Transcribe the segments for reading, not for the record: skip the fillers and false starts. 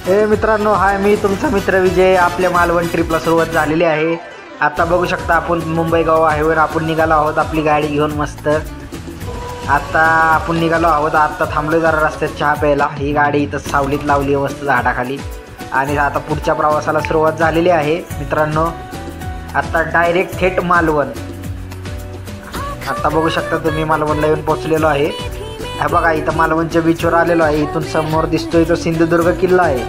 हे मित्रांनो, हाय, मी तुमचा मित्र विजय. आपल्या मालवण ट्रिपला सुरुवात झालेली आहे. आता बघू शकता आपण मुंबई गोवा हायवेवर आपण निघालो आहोत आपली गाडी घेऊन मस्त. आता आपण निघालो आहोत. आत्ता थांबलो जरा रस्त्यात चहा प्यायला. ही गाडी इथं सावलीत लावली आहे मस्त झाडाखाली. आणि आता पुढच्या प्रवासाला सुरुवात झालेली आहे मित्रांनो. आता डायरेक्ट थेट मालवण. आता बघू शकता तुम्ही मालवणला येऊन पोचलेलो आहे. हा बघा, इथं मालवणच्या बीचवर आलेलो आहे. इथून समोर दिसतोय तो सिंधुदुर्ग किल्ला आहे.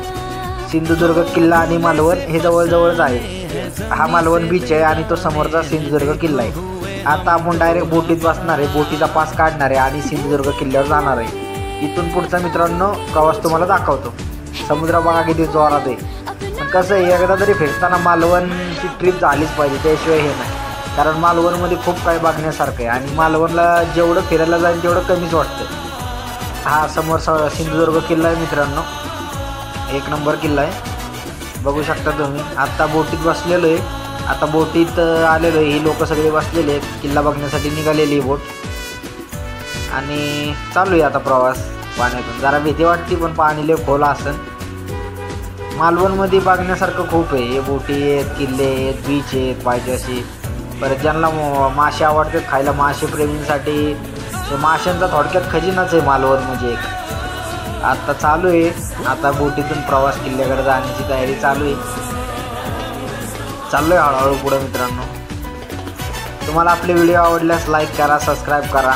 सिंधुदुर्ग किल्ला आणि मालवण हे जवळजवळच आहे. हा मालवण बीच आहे आणि तो समोरचा सिंधुदुर्ग किल्ला आहे. आता आपण डायरेक्ट बोटीत बसणार आहे, बोटीचा पास काढणार आहे आणि सिंधुदुर्ग किल्ल्यावर जाणार आहे. इथून पुढचा मित्रांनो प्रवास तुम्हाला दाखवतो. समुद्र बघा किती जोरात आहे. पण कसं आहे, एकदा तरी फिरताना मालवणची ट्रिप झालीच पाहिजे, त्याशिवाय हे नाही. कारण मालवणमध्ये खूप काही बघण्यासारखं आहे आणि मालवणला जेवढं फिरायला जाईल तेवढं कमीच वाटतं. हा समोर सिंधुदुर्ग किल्ला आहे मित्रांनो. एक नंबर किल्ला आहे, बघू शकता तुम्ही. आत्ता बोटीत बसलेलो आहे. आता बोटीत आलेलो आहे. ही लोक सगळे बसलेले आहेत, किल्ला बघण्यासाठी निघालेली बोट. आणि चालू आहे आता प्रवास पाण्यातून. जरा भीती वाटते पण पाणी लय खोल असेल. मालवणमध्ये बघण्यासारखं खूप आहे. हे बोटी आहेत, किल्ले आहेत, बीच आहेत पाहिजे अशी. परत ज्यांना मासे आवडतात खायला, मासेप्रेमींसाठी माशांचा थोडक्यात खजिनाच आहे मालवण म्हणजे एक. आता चालू आहे. आता बोटीतून प्रवास किल्ल्याकडे जाण्याची तयारी चालू आहे. चालू आहे हळूहळू पुढं मित्रांनो. तुम्हाला आपले व्हिडिओ आवडल्यास लाईक करा, सबस्क्राईब करा.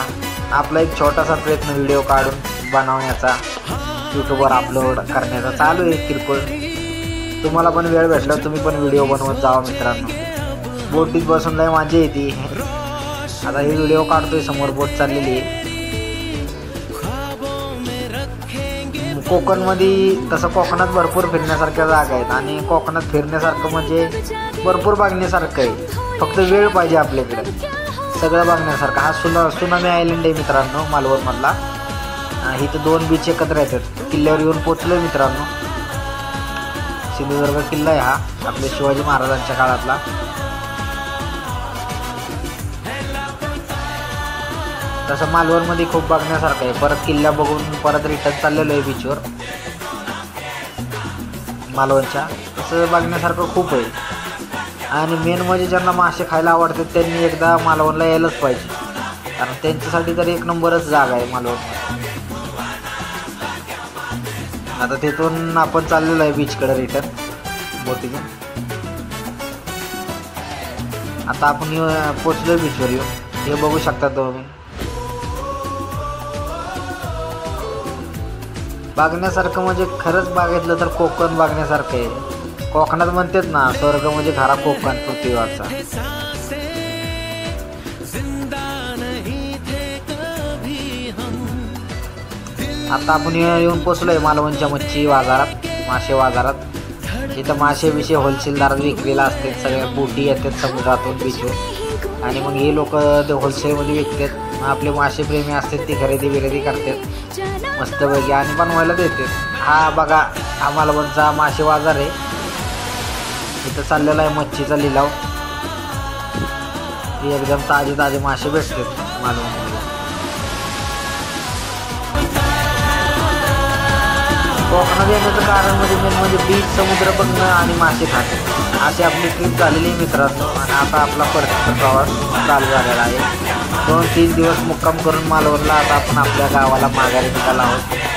आपला एक छोटासा प्रयत्न व्हिडिओ काढून बनवण्याचा, यूट्यूबवर अपलोड करण्याचा चालू आहे किरकोळ. तुम्हाला पण वेळ भेटला तुम्ही पण व्हिडिओ बनवत जावा मित्रांनो. बोटीत बसून लय मजा येते. आता हे व्हिडिओ काढतोय, समोर बोट चाललेली आहे. कोकणमध्ये तसं कोकणात भरपूर फिरण्यासारख्या जागा आहेत आणि कोकणात फिरण्यासारखं म्हणजे भरपूर बघण्यासारखं आहे. फक्त वेळ पाहिजे आपल्याकडे सगळं बघण्यासारखं. हा सुनामी आयलंड आहे मित्रांनो मालवणमधला. इथं दोन बीच एकत्र येतात. किल्ल्यावर येऊन पोचलो मित्रांनो. सिंधुदुर्ग किल्ला आहे हा, आपल्या शिवाजी महाराजांच्या काळातला. तसं मालवणमध्ये खूप बघण्यासारखं आहे. परत किल्ला बघून परत रिटर्न चाललेलो आहे बीचवर मालवणच्या. तसं बघण्यासारखं खूप आहे. आणि मेन म्हणजे ज्यांना मासे खायला आवडतात त्यांनी एकदा मालवणला यायलाच पाहिजे, कारण त्यांच्यासाठी तर एक नंबरच जागा आहे मालवण. आता तिथून आपण चाललेलो आहे बीचकडे रिटर्न बोटीतून. आता आपण पोचलो बीचवर येऊन. हे बघू शकता तुम्ही. बघण्यासारखं म्हणजे खरंच बघितलं तर कोकण बघण्यासारखं आहे. कोकणात म्हणतात ना, स्वर्ग म्हणजे खरा कोकण पृथ्वीवरचा. आता आपण येऊन पोचलोय मालवणच्या मच्छी बाजारात, मासे बाजारात. इथं मासे बिशे होलसेल दरात विकलेला असतात. सगळ्या बोटी येतात समुद्रातून बीचवर आणि मग हे लोक ते होलसेलमध्ये विकतात. आपले मासेप्रेमी असतात ते खरेदी बिरेदी करतात मस्तपैकी आणि बनवायला देतात. हा बघा, हा मालवणचा मासे बाजार आहे. इथं चाललेला आहे मच्छीचा लिलाव. एकदम ताजे ताजे मासे भेटतात मालवणमध्ये. कोकणात येण्याचं कारण म्हणजे मेन म्हणजे बीच, समुद्र बघणं आणि मासे खाणं. अशी आपली ट्रिप झालेली आहे मित्रांनो. आणि आता आपला परतीचा प्रवास चालू झालेला आहे. 2-3 दिवस मुक्काम करून मालवणला आता आपण आपल्या गावाला माघारी निघालो आहोत.